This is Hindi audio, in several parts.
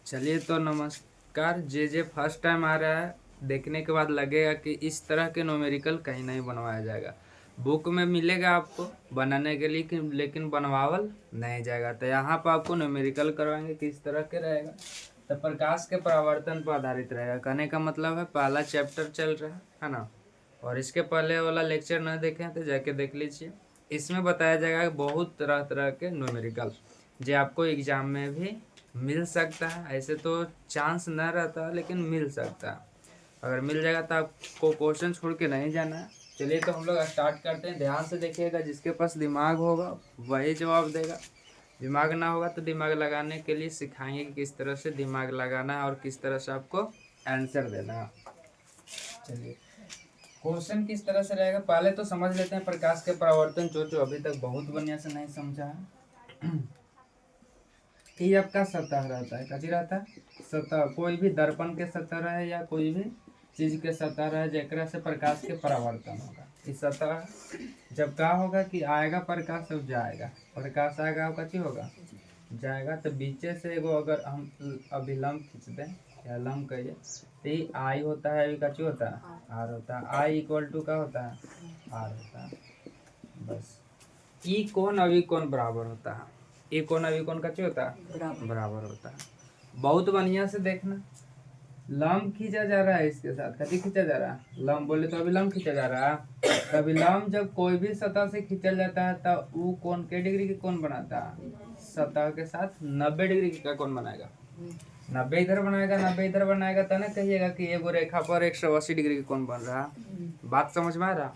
चलिए तो नमस्कार। जे फर्स्ट टाइम आ रहा है, देखने के बाद लगेगा कि इस तरह के न्यूमेरिकल कहीं नहीं बनवाया जाएगा। बुक में मिलेगा आपको बनाने के लिए लेकिन बनवावल नहीं जाएगा। तो यहाँ पर आपको न्यूमेरिकल करवाएंगे किस तरह के रहेगा। तो प्रकाश के परावर्तन पर आधारित रहेगा। कहने का मतलब है पहला चैप्टर चल रहा है ना। और इसके पहले वाला लेक्चर न देखें तो जाके देख लीजिए। इसमें बताया जाएगा बहुत तरह तरह के न्यूमेरिकल जो आपको एग्जाम में भी मिल सकता है। ऐसे तो चांस न रहता लेकिन मिल सकता है। अगर मिल जाएगा तो आपको क्वेश्चन छोड़ के नहीं जाना है। चलिए तो हम लोग स्टार्ट करते हैं। ध्यान से देखिएगा, जिसके पास दिमाग होगा वही जवाब देगा। दिमाग ना होगा तो दिमाग लगाने के लिए सिखाएंगे कि किस तरह से दिमाग लगाना है और किस तरह से आपको आंसर देना है। चलिए क्वेश्चन किस तरह से रहेगा पहले तो समझ लेते हैं। प्रकाश के परावर्तन जो अभी तक बहुत बढ़िया से नहीं समझा है। ये आपका सतह रहता है, कथी रहता है? सतह। कोई भी दर्पण के सतह रहे या कोई भी चीज के सतह रहे जेकरा से प्रकाश के परावर्तन होगा। इस सतह जब का होगा कि आएगा प्रकाश तब जाएगा, प्रकाश आएगा कथी होगा? जाएगा। तो बीचे से एगो अगर हम अभिलंब खींच दें या लंब कहिए तो ये आई होता है, अभी कथी होता है? आर होता है। आई इक्वल टू का होता है? आर होता है। बस ई कोण अभी कोण बराबर होता है। ई कोण अभी कोण कच्चे होता है? बराबर होता है। बहुत बढ़िया से देखना। लंब खींचा जा रहा है, इसके साथ कथी खींचा जा रहा है? लंब। बोले तो अभिलंब खींचा जा रहा है। तो अभिलंब जब कोई भी सतह से खींचल जाता है तो वो कोण के डिग्री के कोण बनाता है? सतह के साथ 90 डिग्री का कोण बनाएगा। 90 इधर बनाएगा, 90 इधर बनाएगा तो ना कहिएगा कि एगो रेखा पर 180 डिग्री का कोण बन रहा है। बात समझ में आ रहा?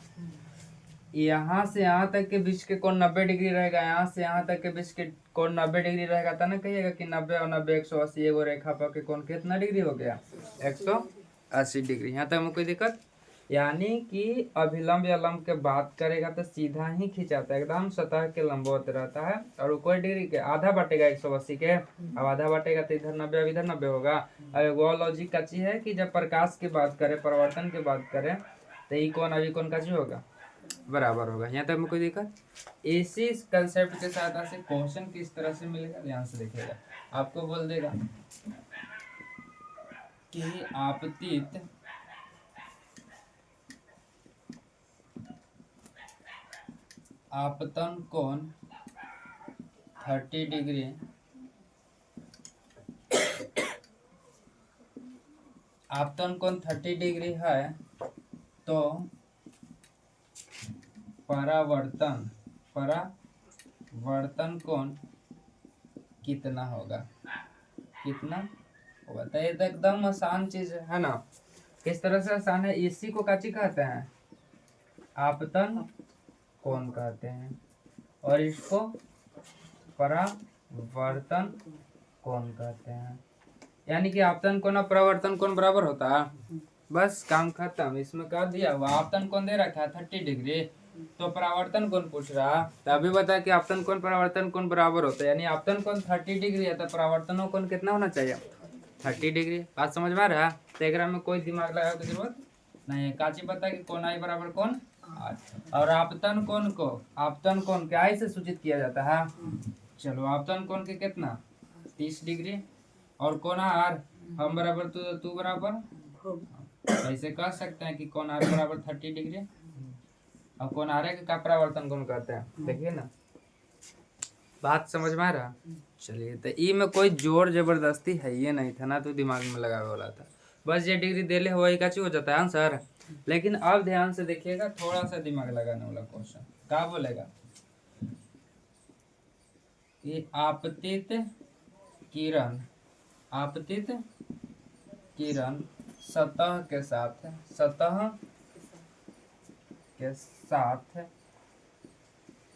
यहाँ से यहाँ तक के बीच के कोण 90 डिग्री रहेगा, यहाँ से यहाँ तक के बीच के कोण 90 डिग्री रहेगा। तो ना कहिएगा कि 90 और 90 180 एगो रेखा पर के कोण कितना डिग्री हो गया? 180 डिग्री। यहाँ तक में कोई दिक्कत? यानी कि अभिलंब या लंब के बात करेगा तो सीधा ही खिंचाता है, एकदम सतह के लंबवत रहता है। और कोई डिग्री के आधा बांटेगा 180 के, अब आधा बांटेगा तो इधर 90 अब इधर 90 होगा। अब एगो लॉजिक का चीज है कि जब प्रकाश की बात करें, परिवर्तन की बात करें तो ये कौन अभी कौन का चीज होगा? बराबर होगा। यहाँ तक में कोई दिक्कत? इसी कंसेप्ट के सहायता से क्वेश्चन किस तरह से मिलेगा ध्यान से देखिएगा। आपको बोल देगा कि आपतित आपतन कोण 30 डिग्री आपतन कोण 30 डिग्री है तो परावर्तन कोण कितना होगा? कितना होगा? तो ये तो एकदम आसान चीज है ना। किस तरह से आसान है? इसी को काची कहते हैं? आपतन कोण कहते हैं। और इसको परावर्तन कोण कहते हैं। यानी कि आपतन कोण और परावर्तन कोण बराबर होता है। बस काम खत्म। इसमें कर दिया हुआ आपतन कोण दे रखा है 30 डिग्री, तो परावर्तन कोण पूछ रहा। तो अभी बता कि आपतन कोण परावर्तन कोण बराबर होता है। यानी आपतन कोण 30 डिग्री है तो परावर्तन कोण कितना होना चाहिए? 30 डिग्री। बात समझ में आ रहा है? तो एकरा में कोई दिमाग लगाने की जरूरत नहीं है। काची पता कि कोण आई बराबर कोण आर। और आपतन कोण के आई से सूचित किया जाता है। चलो आपतन कोण के कितना? 30 डिग्री। और कोण आर हम बराबर तू बराबर। ऐसे कह सकते हैं कि कोण आर बराबर 30 डिग्री। और कोण आर के का परावर्तन कोण कहते हैं, देखिए ना। बात समझ में आ रहा? चलिए तो ई में कोई जोर जबरदस्ती है ये नहीं था ना, तो दिमाग में लगावे वाला था। बस ये डिग्री देले हुआ का हो जाता है आंसर। लेकिन अब ध्यान से देखिएगा, थोड़ा सा दिमाग लगाने वाला क्वेश्चन क्या बोलेगा कि आपतित किरण सतह के साथ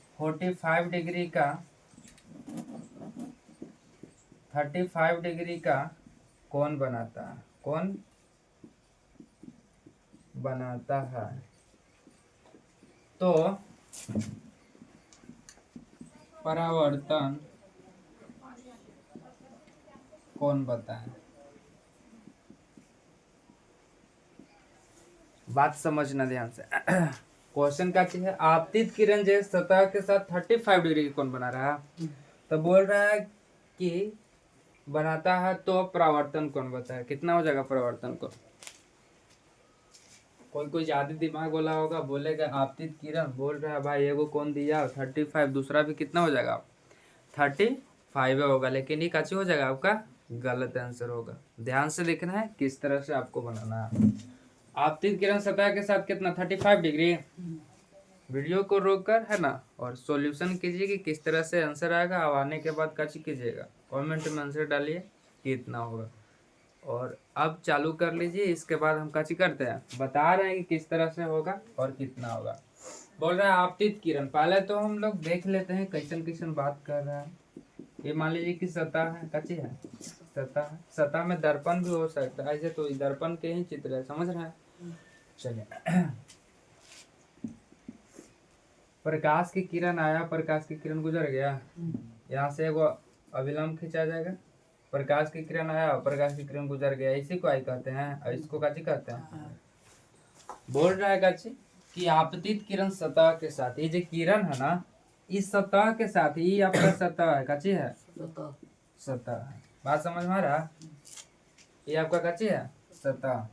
45 डिग्री का 35 डिग्री का कोण बनाता है। तो परावर्तन कोण बताएं। बात समझना ध्यान से। क्वेश्चन का चीज है आपतित किरण जो सतह के साथ 35 डिग्री की कोण बना रहा है। तो बोल रहा है कि बनाता है तो परावर्तन कोण बताए कितना हो जाएगा परावर्तन कोण। कोई ज्यादा दिमाग वाला होगा बोलेगा आपतित किरण बोल रहा है भाई एगो कौन दिया 35, दूसरा भी कितना हो जाएगा 35 होगा, लेकिन ये कैसे हो जाएगा आपका गलत आंसर होगा। ध्यान से देखना है किस तरह से आपको बनाना है। आपतित किरण सतह के साथ कितना 35 डिग्री। वीडियो को रोककर है ना और सॉल्यूशन कीजिए कि किस तरह से आंसर आएगा। अब आने के बाद कैसे कीजिएगा कमेंट में आंसर डालिए कितना होगा और अब चालू कर लीजिए। इसके बाद हम कैसे करते हैं बता रहे हैं कि किस तरह से होगा और कितना होगा। बोल रहा है आपतित किरण, पहले तो हम लोग देख लेते हैं कैसन कैसन बात कर रहा है। ये मान लीजिए कि सतह है कच्ची है सतह, सतह में दर्पण भी हो सकता है ऐसे, तो दर्पण के ही चित्र है, समझ रहे हैं। चलिए प्रकाश की किरण आया, प्रकाश की किरण गुजर गया, यहाँ से वो अभिलंब खींचा जाएगा। प्रकाश की किरण आया, प्रकाश की किरण गुजर गया, इसी को आई कहते हैं और इसको काची कहते हैं। बोल रहा है काची कि आपतित किरण सतह के साथ, ये जो किरण है ना इस सतह के साथ, ये आपका सतह है काची है सतह है। बात समझ में आ रहा, ये आपका काची है सतह।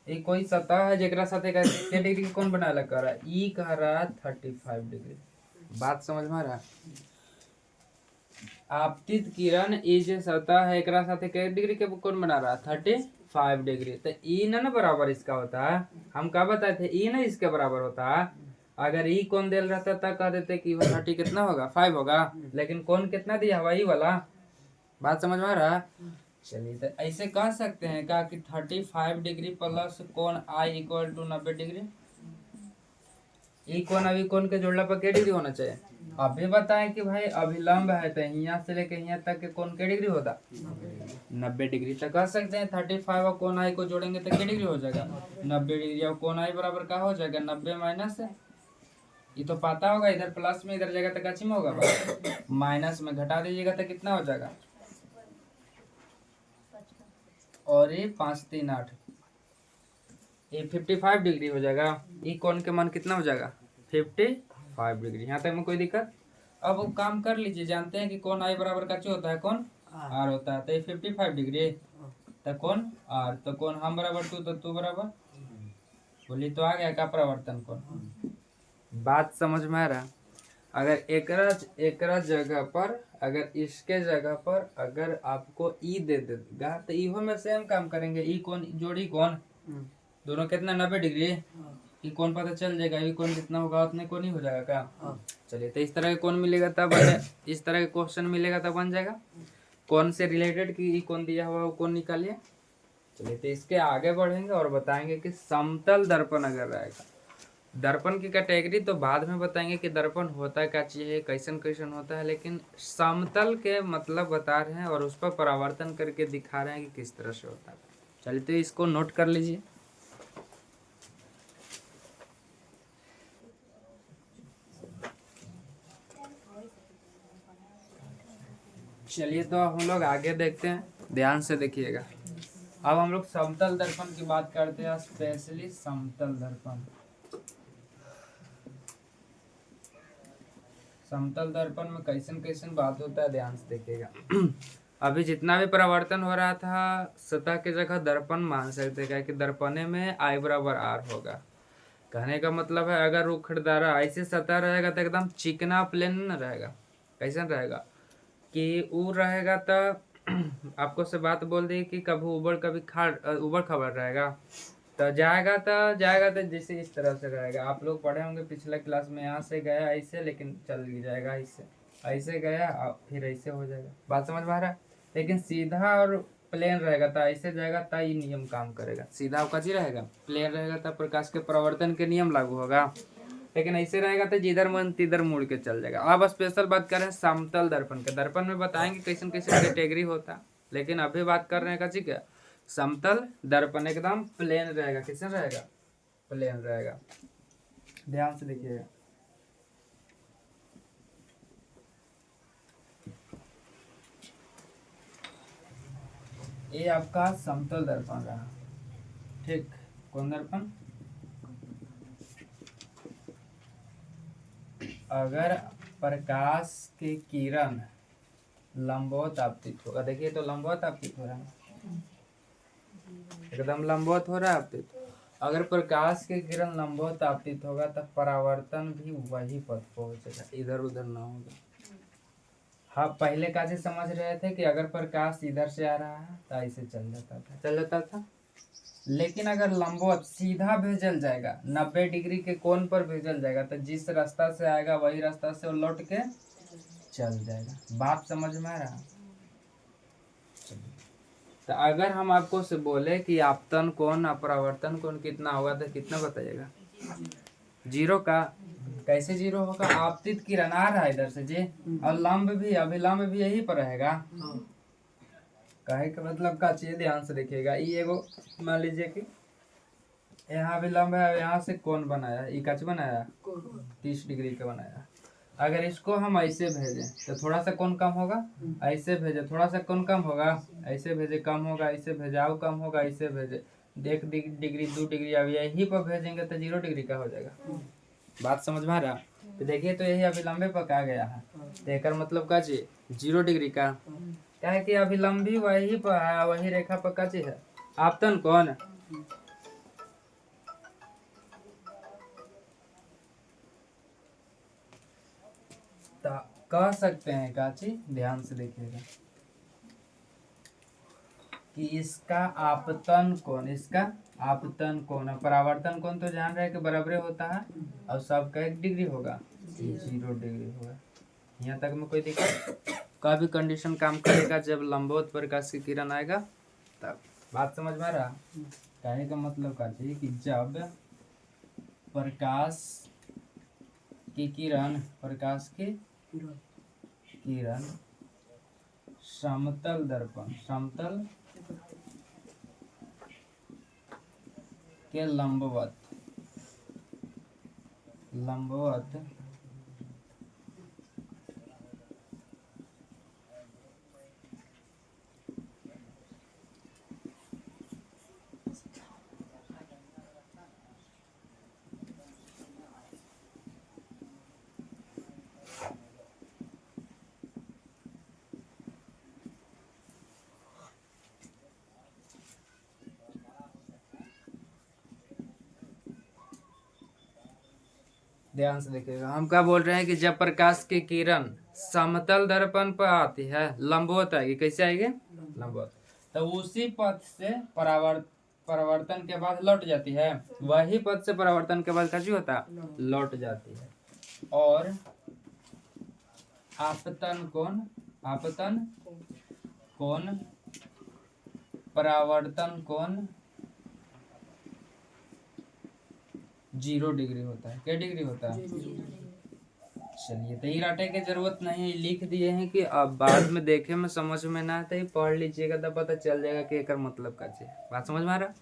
ये कोई सतह है जेकरा साथे कितने डिग्री की कोण बनाए कर रहा है, ई कह रहा है 35 डिग्री। बात समझ में आ रहा है। आपतित किरण ई जो सतह है एकरा साथे कितने डिग्री के कोण बना रहा है 35 डिग्री। तो ई ना बराबर इसका होता है, हम क्या बताए थे ई ना इसके बराबर होता है। अगर ई कोण दिल रहता तब कह देते कि 30 कितना होगा 5 होगा, लेकिन कोण कितना दिया वही वाला। बात समझ में आ रहा है। चलिए तो ऐसे कह सकते हैं क्या कि 35 डिग्री प्लस कोण आई इक्वल टू 90 डिग्री। ये कोण अभी कोण के जोड़ला पर क्या डिग्री होना चाहिए। अभी बताएं कि भाई अभिलंब है तो यहाँ से लेके यहाँ तक के कोण क्या डिग्री होता 90 डिग्री। तो कह सकते हैं 35 और कोण आई को जोड़ेंगे तो क्या डिग्री हो जाएगा 90 डिग्री। और कोण आई बराबर क्या हो जाएगा 90 माइनस, ये तो पता होगा इधर प्लस में इधर जाएगा तो कच्ची में होगा माइनस में घटा दीजिएगा तो कितना हो जाएगा, और ये 5 3 8, ये 55 डिग्री हो जाएगा। ये कोण के मान कितना हो जाएगा 55 डिग्री। यहाँ तक में कोई दिक्कत। अब वो काम कर लीजिए, जानते हैं कि कोण आई बराबर का जो होता है कोण आर होता है। तो ये 55 डिग्री तो कोण आर, तो कोण हम बराबर 2 तो 2 बराबर बोली तो आ गया का परावर्तन कोण। बात समझ में आ रहा। अगर एकरा जगह पर, अगर इसके जगह पर अगर आपको ई दे देगा तो इहो में सेम काम करेंगे। ई कोण जोड़ी कोण दोनों कितना 90 डिग्री, ई कोण पता चल जाएगा। ई कोण कितना होगा उतने कोण ही हो जाएगा क्या। चलिए तो इस तरह के कोण मिलेगा तब इस तरह के क्वेश्चन मिलेगा तब बन जाएगा। कौन से रिलेटेड की ई कोण दिया हुआ वो कोण निकालिए। चलिए तो इसके आगे बढ़ेंगे और बताएंगे कि समतल दर्पण अगर रहेगा। दर्पण की कैटेगरी तो बाद में बताएंगे कि दर्पण होता क्या चीज है कैसन कैसन होता है, लेकिन समतल के मतलब बता रहे हैं और उस पर परावर्तन करके दिखा रहे हैं कि किस तरह से होता है। चलिए तो इसको नोट कर लीजिए। चलिए तो हम लोग आगे देखते हैं, ध्यान से देखिएगा। अब हम लोग समतल दर्पण की बात करते हैं, स्पेशली समतल दर्पण। समतल दर्पण में कैसन कैसन बात होता है ध्यान से देखिएगा। अभी जितना भी परावर्तन हो रहा था सतह के जगह दर्पण मान सकते हैं, कि दर्पणे में आई बराबर आर होगा। कहने का मतलब है अगर रुखड़दारा ऐसे सतह रहेगा तो एकदम चिकना प्लेन न रहेगा, कैसन रहेगा कि वो रहेगा तो आपको से बात बोल दी कि कभी कभी उबड़ खबड़ रहेगा तो जाएगा तो जैसे इस तरह से रहेगा। आप लोग पढ़े होंगे पिछले क्लास में, यहाँ से गया ऐसे लेकिन चल जाएगा ऐसे, ऐसे गया फिर ऐसे हो जाएगा। बात समझ में आ रहा है। लेकिन सीधा और प्लेन रहेगा तो ऐसे जाएगा तो ये नियम काम करेगा। सीधा आपका जी रहेगा, प्लेन रहेगा तो प्रकाश के परावर्तन के नियम लागू होगा। लेकिन ऐसे रहेगा तो जिधर मन तिधर मुड़ के चल जाएगा। अब स्पेशल बात कर रहे हैं समतल दर्पण के। दर्पण में बताएंगे कैसे कैसे कैटेगरी होता है, लेकिन अभी बात कर रहे हैं कच्ची क्या समतल दर्पण एकदम प्लेन रहेगा। कैसे रहेगा प्लेन रहेगा। ध्यान से देखिएगा। ये आपका समतल दर्पण रहा, ठीक। कौन दर्पण, अगर प्रकाश के किरण लंबवत आपतित होगा, देखिए तो लंबवत आपतित हो रहा है, एकदम लंबवत हो रहा है आपतित। अगर प्रकाश के किरण लंबवत आपतित होगा तब परावर्तन भी वही पथ पहुंचेगा, इधर उधर ना होगा। हाँ, पहले का चीज समझ रहे थे कि अगर प्रकाश इधर से आ रहा है तो ऐसे चल जाता था, लेकिन अगर लंबवत सीधा भेजल जाएगा 90 डिग्री के कोण पर भेजल जाएगा तो जिस रास्ता से आएगा वही रास्ता से वो लौट के चल जाएगा। बात समझ में आ रहा? तो अगर हम आपको से बोले कि आपतन कोण अपरावर्तन कोण कितना होगा तो कितना बताइएगा? 0 का। कैसे 0 होगा? आपतित किरण आ रहा है इधर से जी, और लंब भी, अभिलंब भी यही पर रहेगा। कहे का मतलब का चीज ध्यान से देखिएगा। ये एगो मान लीजिए कि यहाँ अभिलंब है, यहाँ से कोण बनाया, ये कच बनाया 30 डिग्री का बनाया। अगर इसको हम ऐसे भेजें तो थोड़ा सा कोण कम होगा, ऐसे भेजे थोड़ा सा कोण कम होगा, ऐसे भेजे कम होगा, ऐसे भेजे और कम होगा, ऐसे भेजे 1 डिग्री 2 डिग्री, अब यही पर भेजेंगे तो 0 डिग्री का हो जाएगा। बात समझ में आ रहा? तो देखिए तो यही अभिलंबे पर आ गया है, तो एक मतलब का जी 0 डिग्री का, क्या है कि अभिलंबी वही पर है, वही रेखा पर का चीज है आपतन कोण। कह सकते हैं काची, ध्यान से देखिएगा कि इसका आपतन कोण, इसका आपतन कोण, परावर्तन कोण तो जान रहे कि बराबर होता है, और सबका 1 डिग्री होगा, 0 डिग्री होगा। यहाँ तक में कोई दिक्कत का भी कंडीशन काम करेगा जब लंबवत प्रकाश की किरण आएगा तब। बात समझ में आ रहा? कहने का मतलब का चाहिए कि जब प्रकाश की किरण, प्रकाश की किरण समतल दर्पण, समतल के लंबवत ध्यान से देखिएगा। हम क्या बोल रहे हैं कि जब प्रकाश की किरण समतल दर्पण पर आती है, लंबवत आएगी, कैसे आएगी? लंबवत, तो उसी पथ से परावर्तन के बाद लौट जाती है, वही पथ से परावर्तन के बाद कैसी होता है? लौट जाती है। और आपतन कोण, आपतन कोण परावर्तन कोण 0 डिग्री होता है। क्या डिग्री होता है? चलिए, तो ये रटे की जरूरत नहीं है, लिख दिए हैं कि अब बाद में देखे में समझ में ना आते ही पढ़ लीजिएगा तो पता चल जाएगा कि एक मतलब का चीज। बात समझ में आ रहा?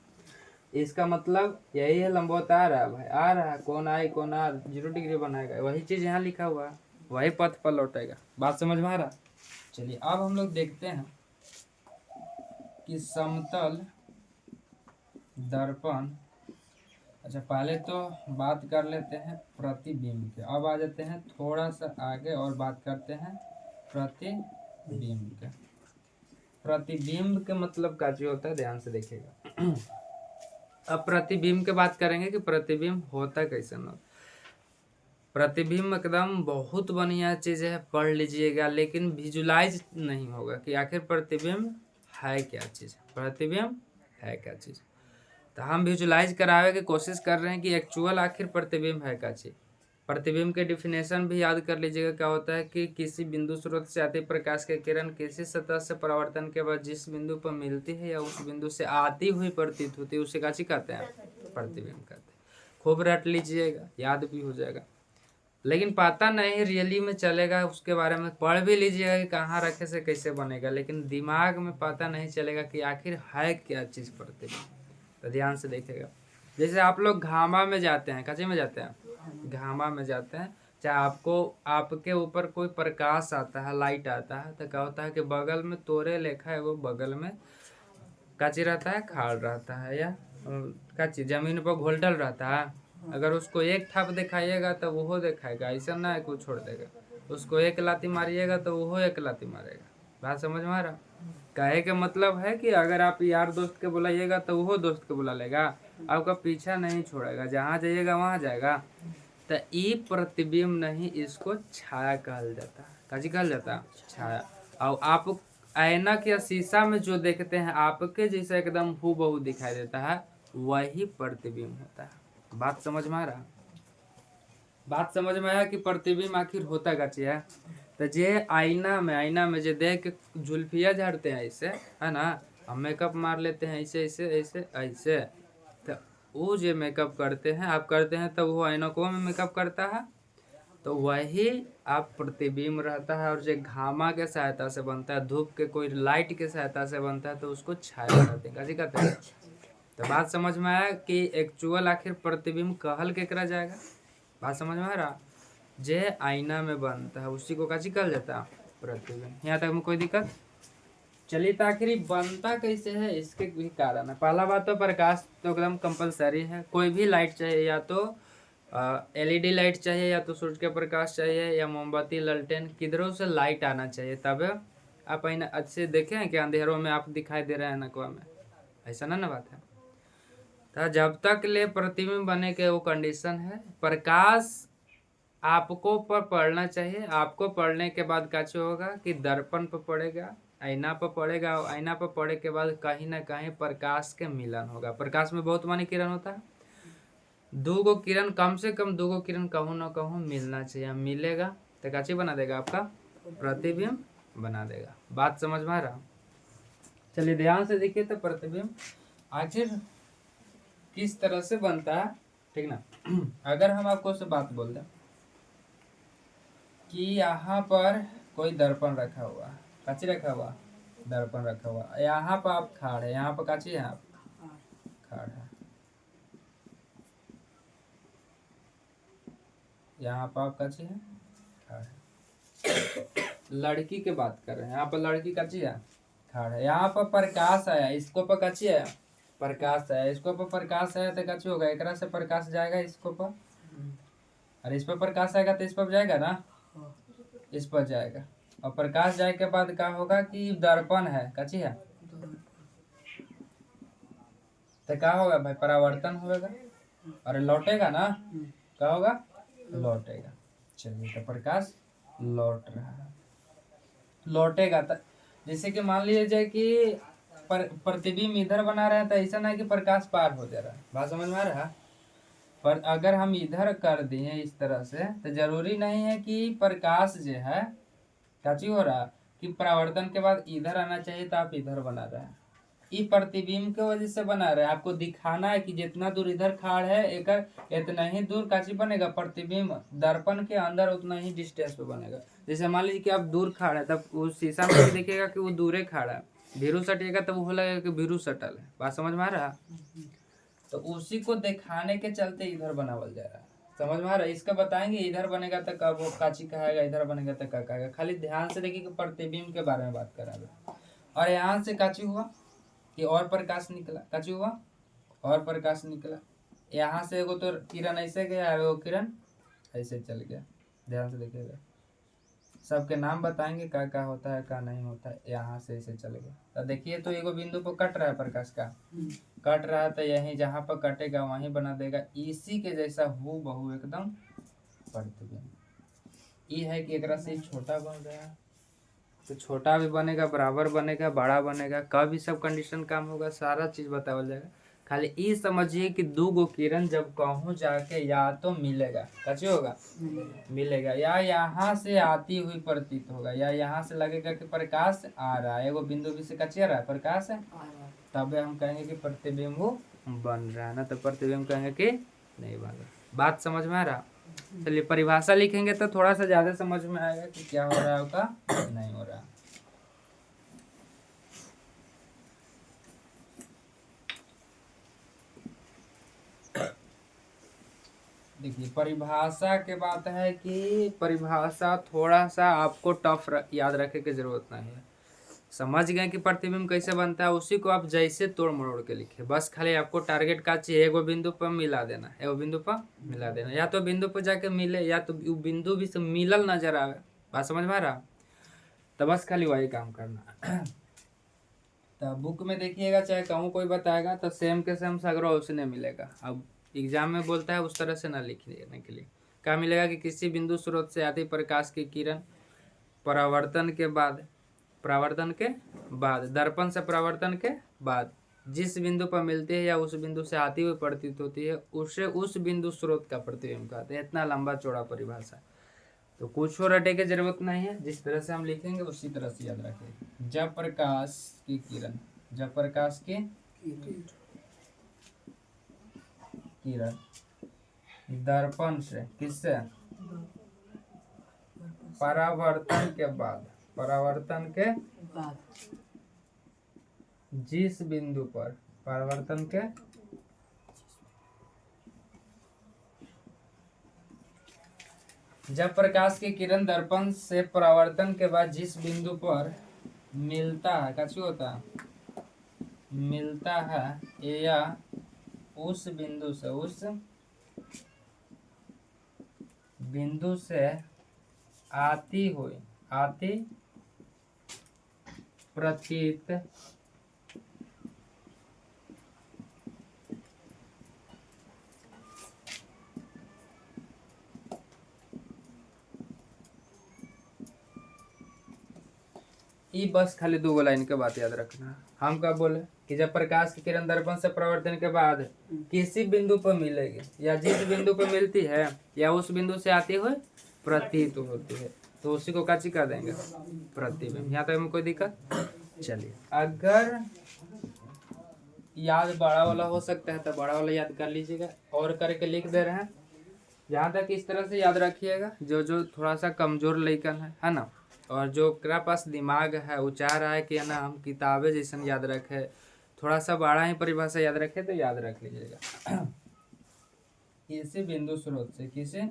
इसका मतलब यही है, लंबवत आ रहा है भाई, आ रहा है, कौन आई कौन आ 0 डिग्री बनाएगा, वही चीज यहाँ लिखा हुआ है, वही पथ पर लौटेगा। बात समझ में आ रहा? चलिए अब हम लोग देखते हैं कि समतल दर्पण, अच्छा पहले तो बात कर लेते हैं प्रतिबिंब के, अब आ जाते हैं थोड़ा सा आगे और बात करते हैं प्रतिबिंब के। प्रतिबिंब के मतलब का जो होता है, ध्यान से देखिएगा। अब प्रतिबिंब के बात करेंगे कि प्रतिबिंब होता कैसे ना। प्रतिबिंब एकदम बहुत बढ़िया चीज है, पढ़ लीजिएगा, लेकिन विजुलाइज नहीं होगा कि आखिर प्रतिबिंब है क्या चीज, प्रतिबिंब है क्या चीज। तो हम विजुलाइज करावे की कोशिश कर रहे हैं कि एक्चुअल आखिर प्रतिबिंब है क्या चीज। प्रतिबिंब के डिफिनेशन भी याद कर लीजिएगा, क्या होता है कि किसी बिंदु स्रोत से आती प्रकाश की किरण किसी सतह से परावर्तन के बाद जिस बिंदु पर मिलती है या उस बिंदु से आती हुई प्रतीत होती है उसे क्या चीज कहते हैं? प्रतिबिंब कहते हैं। खूब रट लीजिएगा, याद भी हो जाएगा, लेकिन पता नहीं रियली में चलेगा, उसके बारे में पढ़ भी लीजिएगा कि कहाँ रखे से कैसे बनेगा, लेकिन दिमाग में पता नहीं चलेगा कि आखिर है क्या चीज़ प्रतिबिंब। तो ध्यान से देखिएगा, जैसे आप लोग घामा में जाते हैं, कच्चे में जाते हैं, घामा में जाते हैं, चाहे आपको आपके ऊपर कोई प्रकाश आता है, लाइट आता है, तो क्या होता है कि बगल में तोरे लेखा है, वो बगल में काची रहता है, खाड़ रहता है, या काची जमीन पर घोलटल रहता है। अगर उसको एक थाप दिखाइएगा तो वो दिखाएगा, ऐसा ना है कि वो छोड़ देगा। उसको एक लाती मारिएगा तो वो एक लाती मारेगा। बात समझ में आ रहा? कहे के मतलब है कि अगर आप यार दोस्त के बुलाइएगा तो वो दोस्त के बुला लेगा, आपका पीछा नहीं छोड़ेगा, जहाँ जाइएगा वहाँ जाएगा। तो ई प्रतिबिंब नहीं, इसको छाया कहल जाता है। काजी कहल जाता है? छाया। और आप ऐनक या शीशा में जो देखते हैं आपके जैसा एकदम हूबहू दिखाई देता है, वही प्रतिबिंब होता है। बात समझ में आ रहा? बात समझ में आया कि प्रतिबिंब आखिर होता का चीज है? तो जे आईना में जे देख के जुल्फिया झाड़ते हैं ऐसे, है ना, हम मेकअप मार लेते हैं ऐसे ऐसे ऐसे ऐसे, तो वो जो मेकअप करते हैं आप करते हैं, तो वो ऐनकों में मेकअप करता है, तो वही आप प्रतिबिंब रहता है। और जो घामा के सहायता से बनता है, धूप के कोई लाइट के सहायता से बनता है, तो उसको छाया कहते हैं। काजी कहते हैं? तो बात समझ में आया कि एक्चुअल आखिर प्रतिबिंब कहल केकरा जाएगा? बात समझ में आ रहा? जे आईना में बनता है उसी को काची कहल जाता है? प्रतिबिंब। यहाँ तक में कोई दिक्कत? चलिए, तो आखिर बनता कैसे है इसके भी कारण है। पहला बात तो प्रकाश तो एकदम कंपलसरी है। कोई भी लाइट चाहिए, या तो एलईडी लाइट चाहिए, या तो सूरज का प्रकाश चाहिए, या मोमबत्ती ललटेन, किधरों से लाइट आना चाहिए, तब आप आईना अच्छे देखें कि अंधेरों में आप दिखाई दे रहे हैं नकवा में। ऐसा ना बात है। तो जब तक ले प्रतिबिंब बने के वो कंडीशन है, प्रकाश आपको पर पढ़ना चाहिए। आपको पढ़ने के बाद क्या होगा कि दर्पण पर पड़ेगा, आईना पर पड़ेगा, और आईना पर पड़े के बाद कहीं ना कहीं प्रकाश के मिलन होगा। प्रकाश में बहुत मानी किरण होता है, दो गो किरण, कम से कम दो गो किरण कहूँ ना कहूँ मिलना चाहिए। मिलेगा तो काची बना देगा? आपका प्रतिबिंब बना देगा। बात समझ में आ रहा? चलिए ध्यान से देखिए, तो प्रतिबिंब आखिर किस तरह से बनता है, ठीक ना। अगर हम आपको से बात बोल दें कि यहाँ पर कोई दर्पण रखा हुआ, काची रखा हुआ? दर्पण रखा हुआ। यहाँ पर आप खाड़ है, यहाँ पर काची है? आप खाड़ है। यहाँ पर आप काची है? खाड़ है। लड़की के बात कर रहे हैं, यहाँ पर लड़की काची है? खाड़ है। यहाँ पर प्रकाश आया, इसको पर काची है? प्रकाश आया। इसको पर प्रकाश आया तो काची होगा? एकरा से प्रकाश जाएगा इसको पर, और इस पर प्रकाश आएगा तो इस पर जाएगा ना, इस पर जाएगा। और प्रकाश जाए के बाद क्या होगा कि दर्पण है, काची है, तो क्या होगा भाई? परावर्तन होगा और लौटेगा ना, क्या होगा? लौटेगा। चलिए, तो प्रकाश लौट रहा है, लौटेगा। तो जैसे कि मान लीजिए जाए कि प्रतिबिंब इधर बना रहा है, तो ऐसा ना है कि प्रकाश पार हो जा रहा है। बात समझ में आ रहा है? पर अगर हम इधर कर दिए इस तरह से, तो जरूरी नहीं है कि प्रकाश जो है काची हो रहा कि परावर्तन के बाद इधर आना चाहिए, तो आप इधर बना रहे हैं। ये प्रतिबिंब के वजह से बना रहे हैं। आपको दिखाना है कि जितना दूर इधर खाड़ है, एक इतना ही दूर काची बनेगा? प्रतिबिंब दर्पण के अंदर उतना ही डिस्टेंस पे बनेगा। जैसे मान लीजिए कि आप दूर खाड़ है, तब उस शीशा में भी देखिएगा कि वो दूरे खाड़ा है, भीरू सटिएगा तब वो लगेगा कि भीरू सटल है। बात समझ में आ रहा? तो उसी को दिखाने के चलते इधर बनावल जा रहा है। समझ में आ रहा है? इसका बताएंगे इधर बनेगा तो कब वो काची कहेगा, इधर बनेगा तो क्या कहेगा। खाली ध्यान से देखिए कि प्रतिबिंब के बारे में बात कर रहा है। और यहाँ से काची हुआ कि और प्रकाश निकला, काची हुआ और प्रकाश निकला। यहाँ से एगो तो किरण ऐसे गया, एगो किरण ऐसे चल गया। ध्यान से देखिएगा, सबके नाम बताएंगे क्या क्या होता है क्या नहीं होता है। यहाँ से ऐसे चल गया, तो देखिए तो एगो बिंदु पर कट रहा है प्रकाश का, कट रहा है, तो यही जहाँ पर कटेगा वहीं बना देगा। इसी के जैसा हूबहू एकदम प्रतिबिंब। ये है कि एकरा से छोटा बन रहा है, तो छोटा भी बनेगा, बराबर बनेगा, बड़ा बनेगा, कब ये सब कंडीशन काम होगा, सारा चीज बतावल जाएगा। खाली ये समझिए कि दो गो किरण जब कहूँ जाके या तो मिलेगा, कैसे होगा? मिलेगा, या यहाँ से आती हुई प्रतीत होगा, या यहाँ से लगेगा कि प्रकाश आ रहा है, एगो बिंदु भी से कच्चे रहा है प्रकाश है, तब हम कहेंगे कि प्रतिबिंब बन रहा है, ना तो प्रतिबिंब कहेंगे कि नहीं बन रहा। बात समझ में आ रहा? चलिए, परिभाषा लिखेंगे तो थोड़ा सा ज्यादा समझ में आएगा कि क्या हो रहा है उसका नहीं हो रहा। देखिए, परिभाषा के बात है कि परिभाषा थोड़ा सा आपको टफ याद रखे की जरूरत नहीं है। समझ गए कि प्रतिबिंब कैसे बनता है, उसी को आप जैसे तोड़ मरोड़ के लिखे। बस खाली आपको टारगेट का चाहिए, एगो बिंदु पर मिला देना, एगो बिंदु पर मिला देना, या तो बिंदु पर जाके मिले, या तो बिंदु भी से मिलल नजर आवे, बात समझ में आ रहा? तो बस खाली वही काम करना। तो बुक में देखिएगा चाहे कहूँ कोई बताएगा तो सेम के सेम सगरो उसने मिलेगा। अब एग्जाम में बोलता है उस तरह से ना लिखने के लिए क्या मिलेगा कि किसी बिंदु स्रोत से आती प्रकाश की किरण परावर्तन के बाद दर्पण से परावर्तन के बाद जिस बिंदु पर मिलती है या उस बिंदु से आती हुई प्रतीत होती है उसे उस बिंदु स्रोत का प्रतिबिंब कहते हैं। इतना लंबा चौड़ा परिभाषा, तो कुछ और रटे की जरूरत नहीं है, जिस तरह से हम लिखेंगे उसी तरह से याद रखें। जब प्रकाश की किरण दर्पण से किससे परावर्तन के बाद जिस बिंदु पर जब प्रकाश की किरण दर्पण से परावर्तन के बाद जिस बिंदु पर मिलता है या उस बिंदु से आती प्रतीत ये बस खाली 2 लाइन के बात याद रखना। हम क्या बोले कि जब प्रकाश की किरण दर्पण से परावर्तन के बाद किसी बिंदु पर मिलेगी या जिस बिंदु पर मिलती है या उस बिंदु से आती हुई प्रतीत होती है तो उसी को काची कर देंगे प्रतिबिंब। यहाँ तक हमें कोई दिक्कत? चलिए, अगर याद बड़ा वाला हो सकता है तो बड़ा वाला याद कर लीजिएगा और करके लिख दे रहे हैं। यहाँ तक इस तरह से याद रखिएगा, जो थोड़ा सा कमजोर लइकन है ना, और जो के पास दिमाग है वो चाह रहा है कि है ना हम किताबें जैसन याद रखे, थोड़ा सा बड़ा ही परिभाषा याद रखे तो याद रख लीजिएगा। किसी बिंदु स्रोत से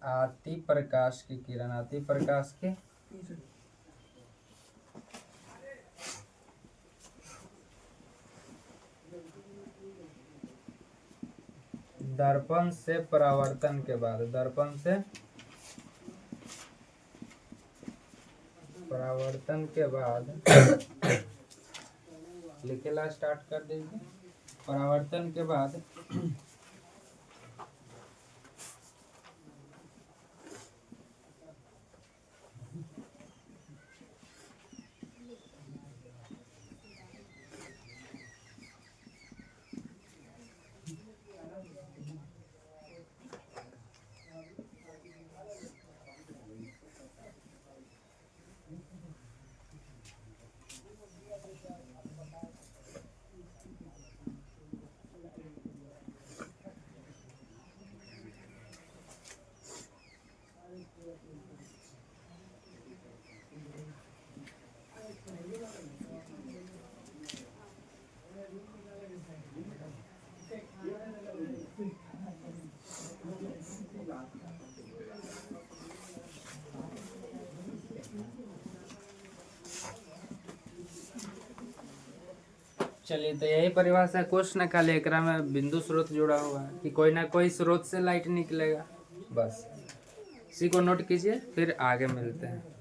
आती प्रकाश की किरण दर्पण से परावर्तन के बाद लिखेला स्टार्ट कर दीजिए। परावर्तन के बाद चलिए, तो यही परिभाषा क्वेश्चन खाली एकरा में बिंदु स्रोत जुड़ा हुआ है कि कोई ना कोई स्रोत से लाइट निकलेगा। बस इसी को नोट कीजिए, फिर आगे मिलते हैं।